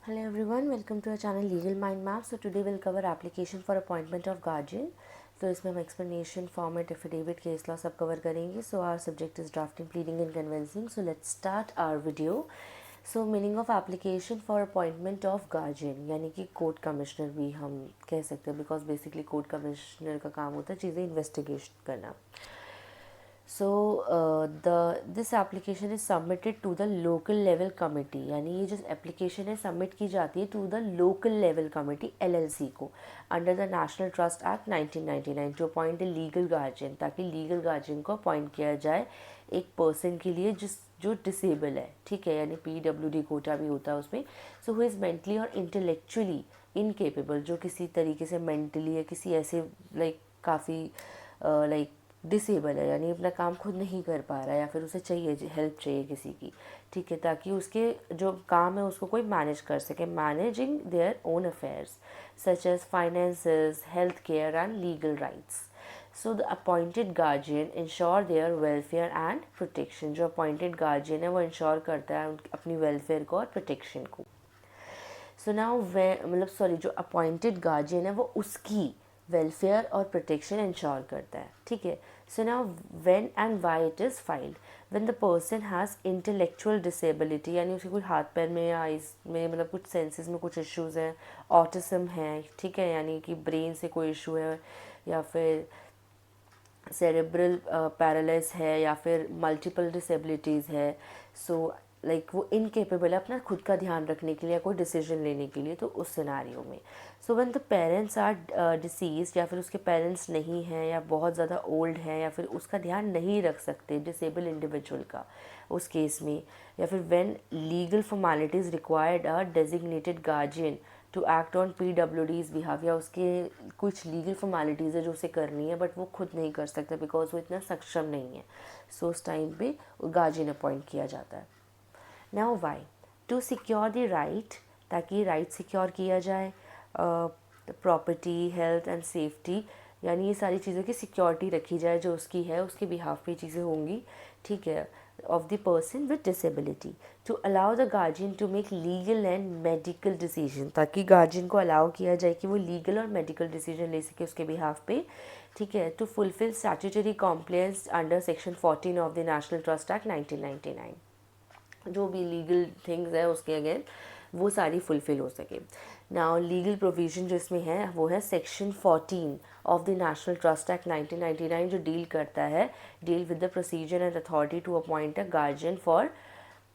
Hello everyone, welcome to our channel Legal Mind Map. So today we'll cover application for appointment of guardian. तो इसमें हम explanation, format, affidavit, case law सब cover करेंगे. So our subject is drafting, pleading and convincing. So let's start our video. So meaning of application for appointment of guardian यानी कि court commissioner भी हम कह सकते हैं because basically कोर्ट कमिश्नर का काम होता है चीज़ें इन्वेस्टिगेशन करना. So this application is submitted to the local level committee यानी ये जो application है submit की जाती है to the local level committee LLC को under the National Trust Act 1999 to appoint a legal guardian ताकि legal guardian को appoint किया जाए एक person के लिए जो डिसेबल है, ठीक है, यानी PWD कोटा भी होता है उसमें. सो हु इज़ मेंटली और इंटेलेक्चुअली इनकेपेबल, जो किसी तरीके से मेंटली या किसी ऐसे काफ़ी डिसेबल है यानी अपना काम खुद नहीं कर पा रहा है या फिर उसे चाहिए हेल्प चाहिए किसी की, ठीक है, ताकि उसके जो काम है उसको कोई मैनेज कर सके. Managing their own affairs such as finances, health care and legal rights. So the appointed guardian ensure their welfare and protection. जो अपॉइंटेड गार्जियन है वो इंश्योर करता है अपनी वेलफेयर को और प्रोटेक्शन को. सो नाउ जो अपॉइंटेड गार्जियन है वो उसकी वेलफेयर और प्रोटेक्शन इंश्योर करता है, ठीक है. So now when and why it is filed when the person has intellectual disability यानी उसके कुछ हाथ पैर में या आइज में कुछ सेंसेस में कुछ इश्यूज़ हैं, ऑटिज्म है, ठीक है, यानी कि ब्रेन से कोई इशू है या फिर सेरेब्रल पैरालिस है या फिर मल्टीपल डिसेबिलिटीज़ है. सो वो इनकेपेबल है अपना खुद का ध्यान रखने के लिए या कोई डिसीजन लेने के लिए, तो उस सिनारियो में. So when the parents are deceased या फिर उसके पेरेंट्स नहीं हैं या बहुत ज़्यादा ओल्ड हैं या फिर उसका ध्यान नहीं रख सकते डिसेबल इंडिविजुअल का उस केस में, या फिर when legal formalities required a designated guardian to act on PWD's behalf, या उसके कुछ लीगल फॉर्मेलिटीज़ है जो उसे करनी है बट वो खुद नहीं कर सकता बिकॉज वो इतना सक्षम नहीं है. सो उस टाइम पे गार्जियन अपॉइंट किया जाता है. Now why to secure the right, ताकि राइट सिक्योर किया जाए, प्रॉपर्टी, हेल्थ एंड सेफ्टी, यानी ये सारी चीज़ों की सिक्योरिटी रखी जाए जो उसकी है, उसके बिहाफ पे चीज़ें होंगी, ठीक है, of the person with disability, to allow the guardian to make legal and medical decision, ताकि गार्जियन को अलाउ किया जाए कि वो लीगल और मेडिकल डिसीजन ले सके उसके बिहाफ पे, ठीक है. To fulfil statutory compliance under section 14 of the National Trust Act 1999. जो भी लीगल थिंग्स है उसके अगेन वो सारी फुलफिल हो सके. नाउ लीगल प्रोविज़न जो इसमें है वो है section 14 of the National Trust Act 1999 जो डील करता है deal with the procedure and authority to appoint a guardian for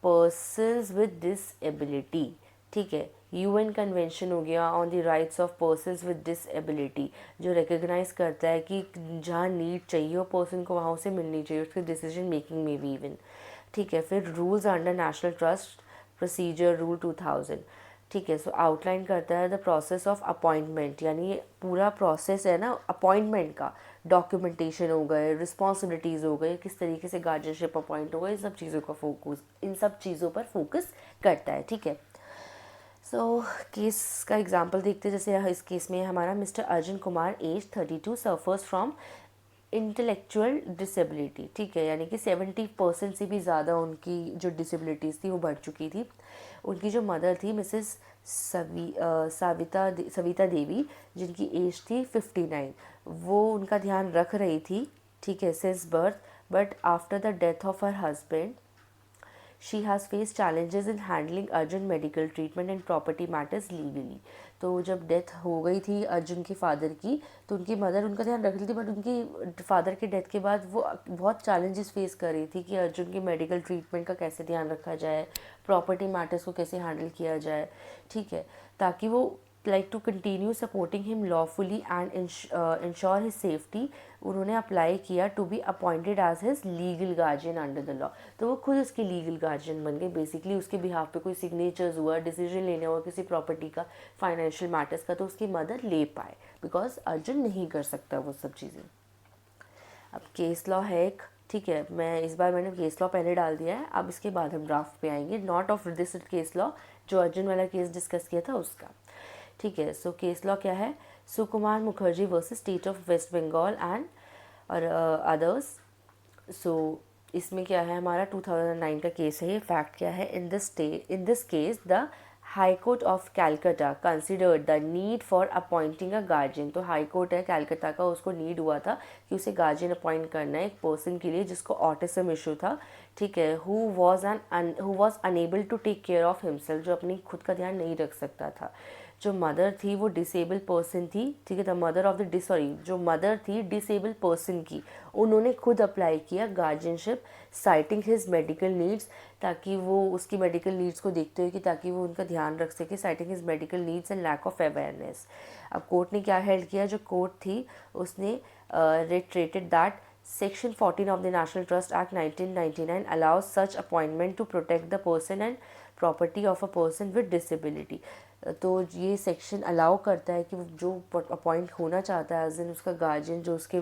persons with disability, ठीक है. UN कन्वेंशन हो गया on the rights of persons with disability जो रिकग्नाइज करता है कि जहाँ नीड चाहिए हो पर्सन को वहाँ उसे मिलनी चाहिए उसके डिसीजन मेकिंग में भी इवन, ठीक है. फिर rules under national trust procedure rule 2000, ठीक है. सो आउटलाइन करता है द प्रोसेस ऑफ अपॉइंटमेंट, यानी ये पूरा प्रोसेस है ना अपॉइंटमेंट का, डॉक्यूमेंटेशन हो गए, रिस्पॉन्सिबिलिटीज़ हो गए, किस तरीके से गार्जियनशिप अपॉइंट हो गए, इन सब चीज़ों पर फोकस करता है, ठीक है. सो केस का एग्जांपल देखते हैं. जैसे इस केस में हमारा Mr Arjun Kumar age 32 suffers from intellectual disability, ठीक है, यानी कि 70% से भी ज़्यादा उनकी जो डिसेबिलिटीज़ थी वो बढ़ चुकी थी. उनकी जो मदर थी मिसेस सविता देवी जिनकी एज थी 59, वो उनका ध्यान रख रही थी, ठीक है, since birth, but after the death of her husband she has face challenges in handling Arjun medical treatment and property matters legally. तो जब डेथ हो गई थी अर्जुन के फादर की तो उनकी मदर उनका ध्यान रख रही थी बट उनकी फादर के डेथ के बाद वो बहुत चैलेंजेस फेस कर रही थी कि अर्जुन की मेडिकल ट्रीटमेंट का कैसे ध्यान रखा जाए, प्रॉपर्टी मैटर्स को कैसे हैंडल किया जाए, ठीक है, ताकि वो to continue supporting him lawfully and ensure his safety. उन्होंने अप्लाई किया to be appointed as his legal guardian under the law. तो वो खुद उसके लीगल गार्जियन बन गए. बेसिकली उसके बिहाफ पे कोई सिग्नेचर्स हुआ, डिसीजन लेने हुआ किसी प्रॉपर्टी का, फाइनेंशियल मैटर्स का, तो उसकी मदर ले पाए बिकॉज अर्जुन नहीं कर सकता वो सब चीज़ें. अब केस लॉ है एक, ठीक है, मैंने केस लॉ पहले डाल दिया है, अब इसके बाद हम ड्राफ्ट पे आएंगे, not of this case law जो अर्जुन वाला केस डिस्कस किया था उसका, ठीक है. सो केस लॉ क्या है, Sukumar Mukherjee versus state of West Bengal and और अदर्स. सो इसमें क्या है हमारा 2009 का केस है. ये फैक्ट क्या है, in this case the high court of Calcutta considered the need for appointing a guardian. तो हाई कोर्ट है कैलकाटा का, उसको नीड हुआ था कि उसे गार्जियन अपॉइंट करना है एक पर्सन के लिए जिसको ऑटिज्म इशू था, ठीक है, who was unable to take care of himself, जो अपनी खुद का ध्यान नहीं रख सकता था। जो मदर थी वो डिसेबल पर्सन थी, ठीक है, द मदर ऑफ द जो मदर थी डिसेबल पर्सन की, उन्होंने खुद अप्लाई किया guardianship citing his medical needs, ताकि वो उसकी मेडिकल नीड्स को देखते हुए कि ताकि वो उनका ध्यान रख सके, citing his medical needs and lack of awareness. अब कोर्ट ने क्या हेल्ड किया, जो कोर्ट थी उसने reiterated that Section 14 of the National Trust Act 1999 allows such appointment to protect the person and property of a person with disability। तो ये section allow करता है कि जो अपॉइंट होना चाहता है एज इन उसका गार्जियन जो उसके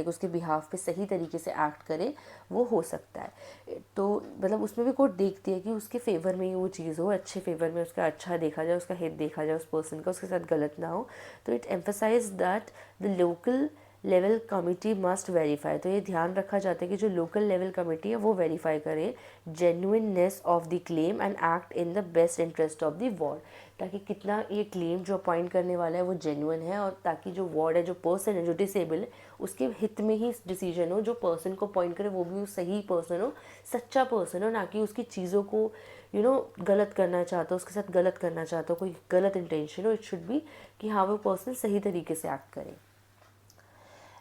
उसके बिहाफ पे सही तरीके से एक्ट करे वो हो सकता है। तो मतलब उसमें भी कोर्ट देखती है कि उसके फेवर में ही वो चीज़ हो, अच्छे फेवर में उसका अच्छा देखा जाए, उसका हित देखा जाए उस पर्सन का, उसके साथ गलत ना हो। तो it emphasise that the local level committee must verify. तो ये ध्यान रखा जाता है कि जो लोकल लेवल कमिटी है वो वेरीफाई करे genuineness of the claim and act in the best interest of the ward, ताकि कितना ये क्लेम जो अपॉइंट करने वाला है वो जेन्युइन है, और ताकि जो वार्ड है, जो पर्सन है, जो डिसेबल है, उसके हित में ही डिसीजन हो, जो पर्सन को अपॉइंट करे वो भी सही पर्सन हो, सच्चा पर्सन हो, ना कि उसकी चीज़ों को गलत करना चाहता हो, उसके साथ गलत करना चाहता हो, कोई गलत इंटेंशन हो। इट शुड बी कि हाँ वो पर्सन सही तरीके से एक्ट करे।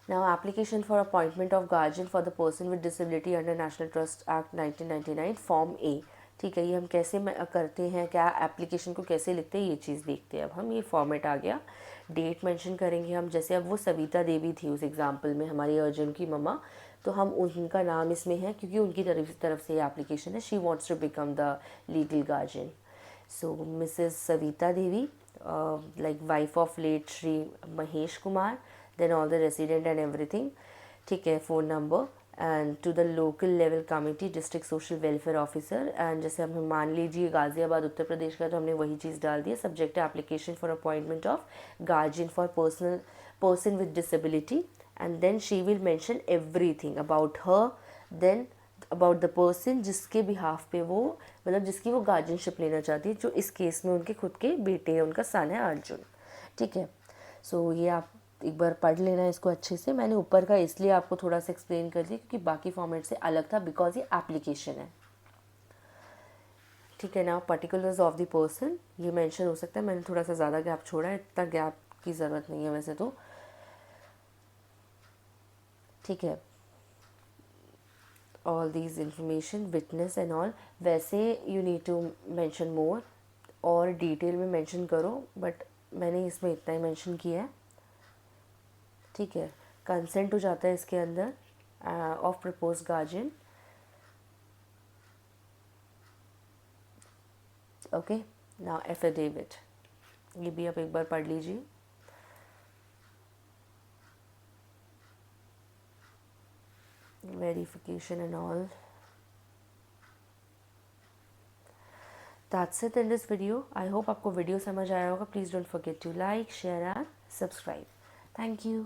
Now, application for appointment of guardian for the person with disability under National Trust Act 1999 form A, ठीक है, ये हम कैसे करते हैं, क्या एप्लीकेशन को कैसे लिखते हैं, ये चीज़ देखते हैं। अब हम ये फॉर्मेट आ गया, डेट मेंशन करेंगे हम, जैसे अब वो सविता देवी थी उस एग्जांपल में हमारी अर्जुन की मम्मा, तो हम उनका नाम इसमें है क्योंकि उनकी तरफ से ये एप्लीकेशन है, she wants to become the legal guardian. So Mrs Savita Devi, like wife of late Shri Mahesh Kumar, then all the resident and everything, ठीक है, phone number and to the local level committee district social welfare officer. And जैसे हम मान लीजिए गाज़ियाबाद उत्तर प्रदेश का, तो हमने वही चीज़ डाल दी है, सब्जेक्ट है application for appointment of guardian for person with disability, and then she will mention everything about her, then about the person जिसके बिहाफ पे वो मतलब जिसकी वो गार्जियनशिप लेना चाहती है, जो इस केस में उनके खुद के बेटे हैं, उनका सन है अर्जुन, ठीक है। सो ये आप एक बार पढ़ लेना इसको अच्छे से। मैंने ऊपर का इसलिए आपको थोड़ा सा एक्सप्लेन कर दिया क्योंकि बाकी फॉर्मेट से अलग था, बिकॉज ये एप्लीकेशन है, ठीक है ना। पर्टिकुलर्स ऑफ द पर्सन ये मेंशन हो सकता है, मैंने थोड़ा सा ज़्यादा गैप छोड़ा है, इतना गैप की ज़रूरत नहीं है वैसे तो, ठीक है। All these information witness and all, वैसे यू नीड टू मेंशन मोर और डिटेल में मेंशन करो, बट मैंने इसमें इतना ही मेंशन किया है, ठीक है। कंसेंट हो जाता है इसके अंदर of propose guardian, okay. Now affidavit, ये भी आप एक बार पढ़ लीजिए। Verification and all, that's it in this video. I hope आपको वीडियो समझ आया होगा। Please don't forget to like, share and subscribe. Thank you.